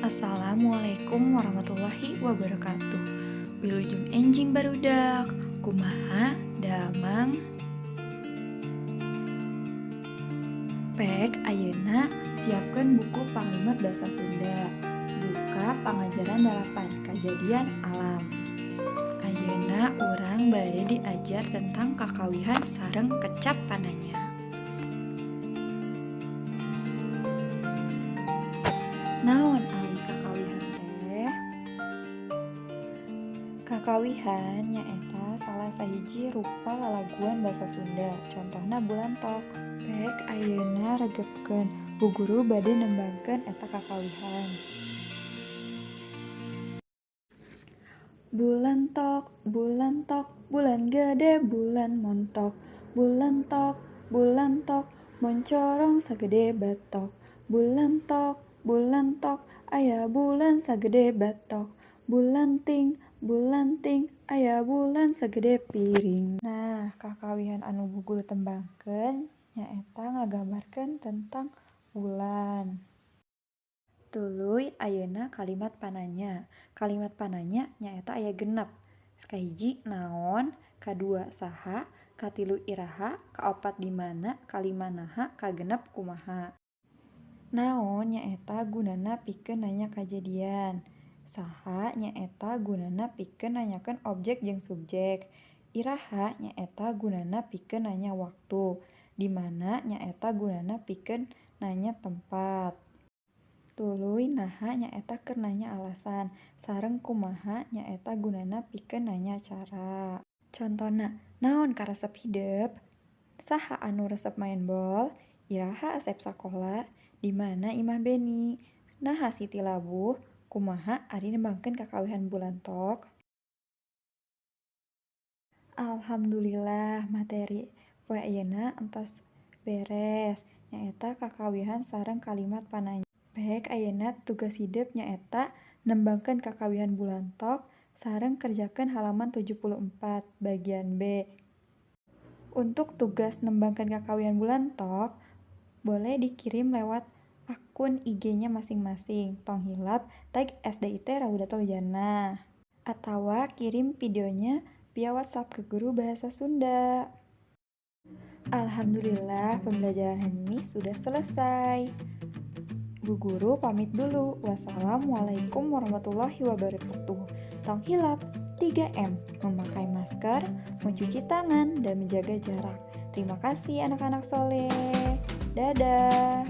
Assalamualaikum warahmatullahi wabarakatuh. Wilujeng enjing barudak, kumaha damang. Pek ayeuna siapkeun buku Panglimet Basa Sunda. Buka Pangajaran 8 Kajadian Alam. Ayeuna urang bade diajar tentang kakawihan sareng kecap pananya. Naon ari kakawihan teh? Kakawihan nyaeta salah sahiji rupa lalaguan basa Sunda. Contohna bulantok. Pek ayeuna regepkeun Bu Guru bade nembangkeun eta kakawihan. Bulantok, bulantok, bulan gede, bulan montok. Bulantok, bulantok, moncorong sagede batok. Bulantok, bulantok, aya bulan sagede batok. Bulanting, bulanting, aya bulan sagede piring. Nah, kakawihan anu Bu Guru tembangkeun nyaeta ngagambarkeun tentang bulan. Tuluy ayeuna kalimat pananya. Kalimat pananya nyaeta aya genep. Kahiji naon, kadua saha, katilu iraha, kaopat di mana, kalimanaha, kagenep kumaha. Naon nyaeta gunana pikeun nanya kajadian. Saha nyaeta gunana pikeun nanyakeun objek jeung subjek. Iraha nyaeta gunana pikeun nanya waktu. Di mana nyaeta gunana pikeun nanya tempat. Tuluy naha nyaeta keur nanya alasan. Sareng kumaha nyaeta gunana pikeun nanya cara. Contona, naon karesep hideep? Saha anu resep main bol? Iraha asep sakola? Di mana Imah Beni? Naha Siti labuh? Kumaha ari nembangkeun kakawihan bulantok? Alhamdulillah materi poe ayeuna entos beres. Nyaeta kakawihan sareng kalimat pananya. Pek ayeuna tugas hideep nyaeta nembangkeun kakawihan bulantok sareng kerjakeun halaman 74 bagian B. Untuk tugas nembangkeun kakawihan bulantok boleh dikirim lewat akun IG-nya masing-masing. Tong hilap tag SDIT Raudatul Jannah. Atawa kirim videonya via WhatsApp ke guru bahasa Sunda. Alhamdulillah pembelajaran hari ini sudah selesai. Bu Guru pamit dulu. Wassalamualaikum warahmatullahi wabarakatuh. Tong hilap 3M, memakai masker, mencuci tangan, dan menjaga jarak. Terima kasih anak-anak soleh. Dadah.